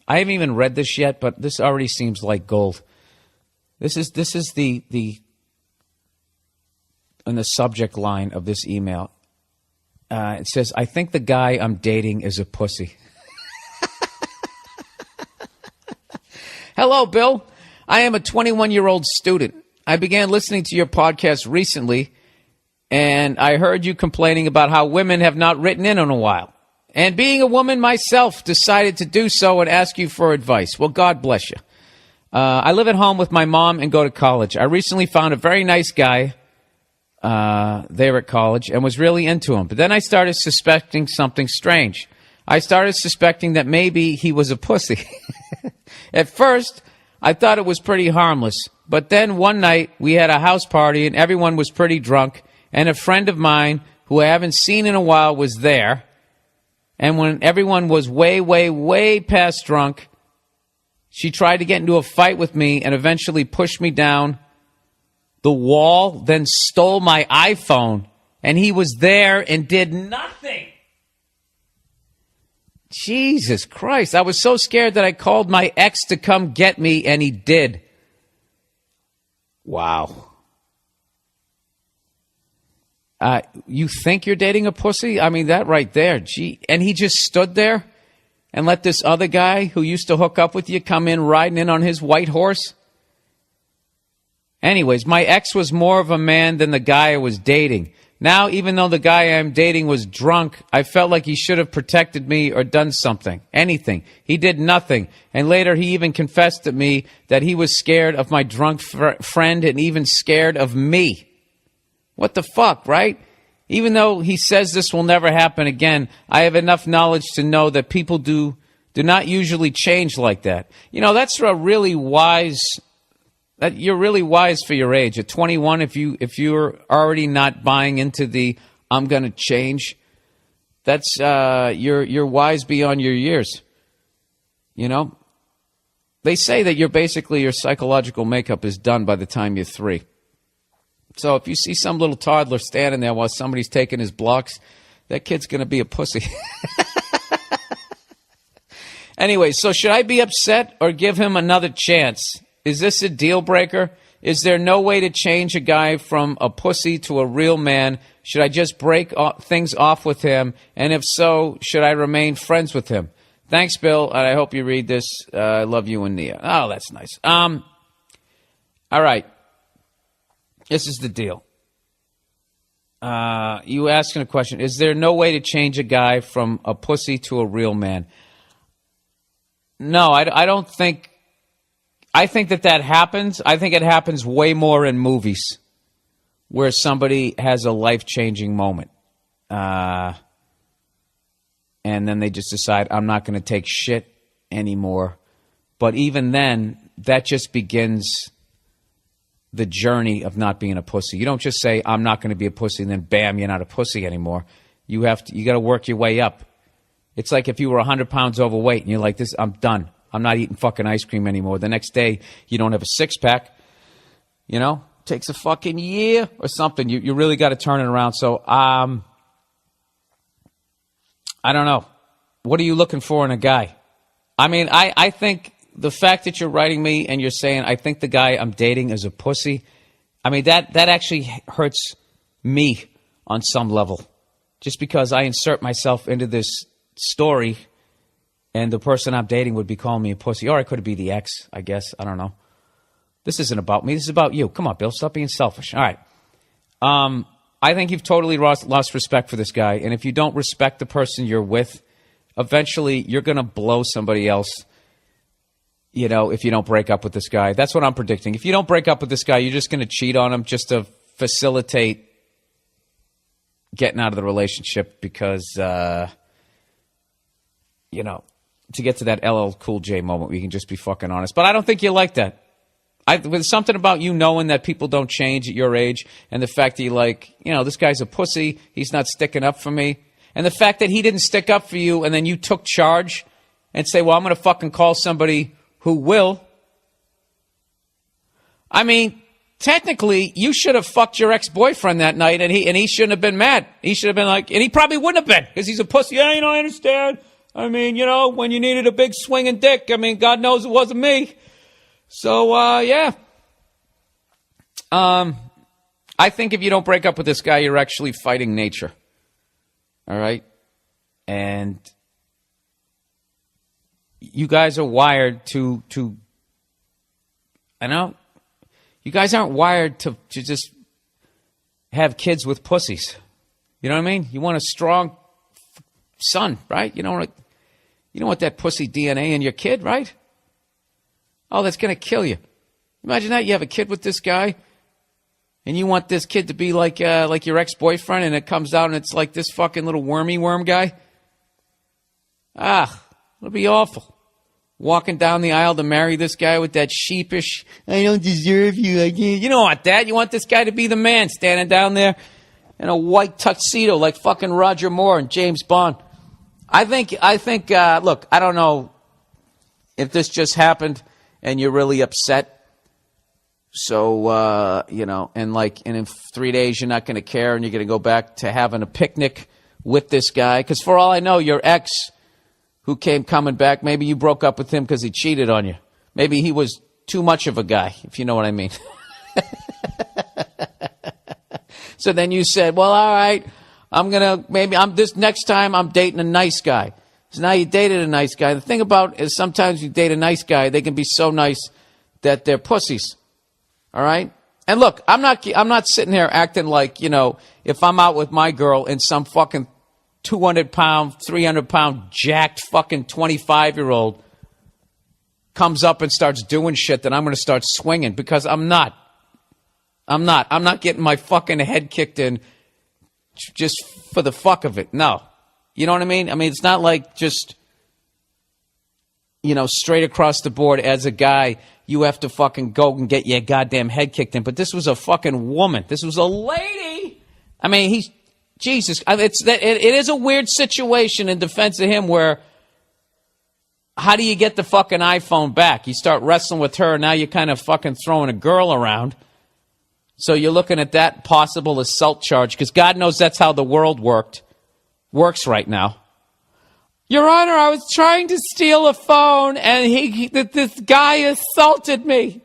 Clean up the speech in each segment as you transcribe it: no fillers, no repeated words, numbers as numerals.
I haven't even read this yet, but this already seems like gold. This is the in the subject line of this email. It says, I think the guy I'm dating is a pussy. Hello, Bill. I am a 21-year-old student. I began listening to your podcast recently, and I heard you complaining about how women have not written in a while. And being a woman myself, decided to do so and ask you for advice. Well, God bless you. I live at home with my mom and go to college. I recently found a very nice guy there at college and was really into him. But then I started suspecting something strange. I started suspecting that maybe he was a pussy. At first, I thought it was pretty harmless. But then one night, we had a house party and everyone was pretty drunk. And a friend of mine, who I haven't seen in a while, was there. And when everyone was way, way, way past drunk, she tried to get into a fight with me and eventually pushed me down the wall, then stole my iPhone. And he was there and did nothing. Jesus Christ. I was so scared that I called my ex to come get me, and he did. Wow. You think you're dating a pussy? I mean, that right there. Gee. And he just stood there and let this other guy who used to hook up with you come in riding in on his white horse? Anyways, my ex was more of a man than the guy I was dating. Now, even though the guy I'm dating was drunk, I felt like he should have protected me or done something, anything. He did nothing. And later he even confessed to me that he was scared of my drunk friend and even scared of me. What the fuck, right? Even though he says this will never happen again, I have enough knowledge to know that people do not usually change like that. You know, that's a really wise... That you're really wise for your age. At 21, if you're already not buying into the I'm going to change, that's you're wise beyond your years. You know? They say that your psychological makeup is done by the time you're 3. So if you see some little toddler standing there while somebody's taking his blocks, that kid's going to be a pussy. Anyway, so should I be upset or give him another chance? Is this a deal breaker? Is there no way to change a guy from a pussy to a real man? Should I just break things off with him? And if so, should I remain friends with him? Thanks, Bill, and I hope you read this. I love you and Nia. Oh, that's nice. All right. This is the deal. You asking a question. Is there no way to change a guy from a pussy to a real man? No, I don't think... I think that happens. I think it happens way more in movies where somebody has a life-changing moment. And then they just decide, I'm not going to take shit anymore. But even then, that just begins the journey of not being a pussy. You don't just say, I'm not going to be a pussy, and then bam, you're not a pussy anymore. You got to work your way up. It's like if you were 100 pounds overweight and you're like, this, I'm done. I'm not eating fucking ice cream anymore. The next day, you don't have a six-pack. You know, takes a fucking year or something. You really got to turn it around. So, I don't know. What are you looking for in a guy? I mean, I think the fact that you're writing me and you're saying, I think the guy I'm dating is a pussy, I mean, that actually hurts me on some level. Just because I insert myself into this story and the person I'm dating would be calling me a pussy. Or it could be the ex, I guess. I don't know. This isn't about me. This is about you. Come on, Bill. Stop being selfish. All right. I think you've totally lost respect for this guy. And if you don't respect the person you're with, eventually you're going to blow somebody else, you know, if you don't break up with this guy. That's what I'm predicting. If you don't break up with this guy, you're just going to cheat on him just to facilitate getting out of the relationship because, you know, to get to that LL Cool J moment where you can just be fucking honest. But I don't think you like that. There's something about you knowing that people don't change at your age, and the fact that you like, you know, this guy's a pussy, he's not sticking up for me. And the fact that he didn't stick up for you and then you took charge and say, well, I'm going to fucking call somebody who will. I mean, technically, you should have fucked your ex-boyfriend that night, and he shouldn't have been mad. He should have been like, and he probably wouldn't have been, because he's a pussy. Yeah, you know, I understand. I mean, when you needed a big swinging dick, I mean, God knows it wasn't me. So, yeah. I think if you don't break up with this guy, you're actually fighting nature. All right? And you guys are wired to you guys aren't wired to just have kids with pussies. You know what I mean? You want a strong son, right? You don't want that pussy DNA in your kid, right? Oh, that's going to kill you. Imagine that. You have a kid with this guy, and you want this kid to be like your ex-boyfriend, and it comes out and it's like this fucking little worm guy. It'll be awful. Walking down the aisle to marry this guy with that sheepish, I don't deserve you. I can't. You don't want that. You want this guy to be the man, standing down there in a white tuxedo like fucking Roger Moore and James Bond. I think. Look, I don't know if this just happened and you're really upset. So, and in 3 days you're not going to care and you're going to go back to having a picnic with this guy. Because for all I know, your ex who came coming back, maybe you broke up with him because he cheated on you. Maybe he was too much of a guy, if you know what I mean. So then you said, well, all right, this next time I'm dating a nice guy. So now you dated a nice guy. The thing about is sometimes you date a nice guy, they can be so nice that they're pussies. All right? And look, I'm not sitting here acting like, if I'm out with my girl and some fucking 200-pound, 300-pound, jacked fucking 25-year-old comes up and starts doing shit, that I'm going to start swinging, because I'm not. I'm not getting my fucking head kicked in just for the fuck of it. No. You know what I mean? I mean, it's not like just, straight across the board as a guy, you have to fucking go and get your goddamn head kicked in. But this was a fucking woman. This was a lady. I mean, Jesus. It is a weird situation in defense of him where, how do you get the fucking iPhone back? You start wrestling with her, and now you're kind of fucking throwing a girl around. So you're looking at that possible assault charge, because God knows that's how the world works right now. Your Honor, I was trying to steal a phone, and this guy assaulted me.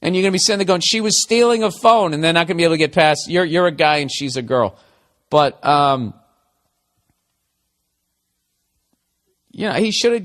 And you're going to be sitting there going, she was stealing a phone, and they're not going to be able to get past, you're a guy and she's a girl. But, he should have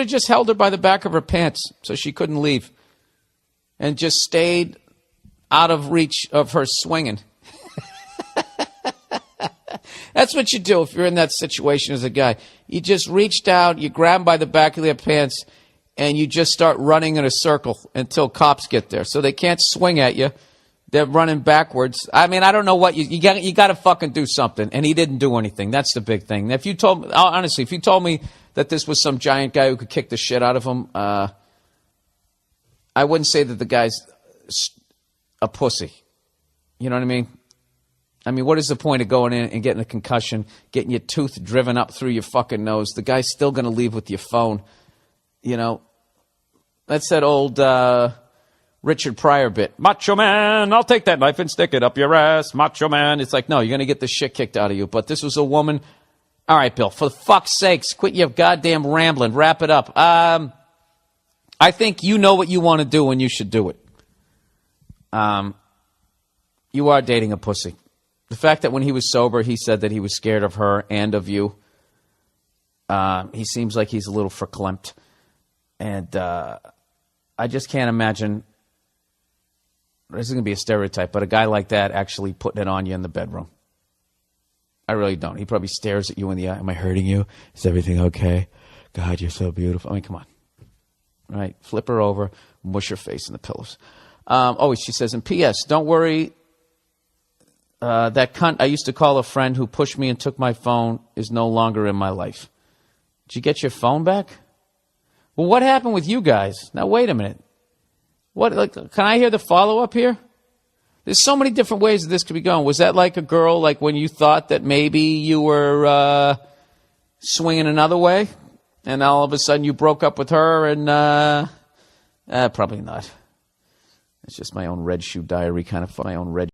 just held her by the back of her pants so she couldn't leave, and just stayed out of reach of her swinging. That's what you do if you're in that situation as a guy. You just reach down, you grab them by the back of their pants, and you just start running in a circle until cops get there. So they can't swing at you. They're running backwards. I mean, I don't know what you got to fucking do something. And he didn't do anything. That's the big thing. If you told me that this was some giant guy who could kick the shit out of him, I wouldn't say that the guy's a pussy. You know what I mean? I mean, what is the point of going in and getting a concussion, getting your tooth driven up through your fucking nose? The guy's still going to leave with your phone. That's that old Richard Pryor bit. Macho man, I'll take that knife and stick it up your ass. Macho man. It's like, no, you're going to get the shit kicked out of you. But this was a woman. All right, Bill, for fuck's sakes, quit your goddamn rambling. Wrap it up. I think you know what you want to do and you should do it. You are dating a pussy. The fact that when he was sober, he said that he was scared of her and of you. He seems like he's a little verklempt. And I just can't imagine, this is going to be a stereotype, but a guy like that actually putting it on you in the bedroom. I really don't. He probably stares at you in the eye. Am I hurting you? Is everything okay? God, you're so beautiful. I mean, come on. All right, flip her over, mush her face in the pillows. She says, in P.S., don't worry. That cunt I used to call a friend who pushed me and took my phone is no longer in my life. Did you get your phone back? Well, what happened with you guys? Now, wait a minute. Can I hear the follow-up here? There's so many different ways that this could be going. Was that like a girl, like when you thought that maybe you were swinging another way, and all of a sudden you broke up with her, and probably not. It's just my own Red Shoe Diary kind of fun. My own Red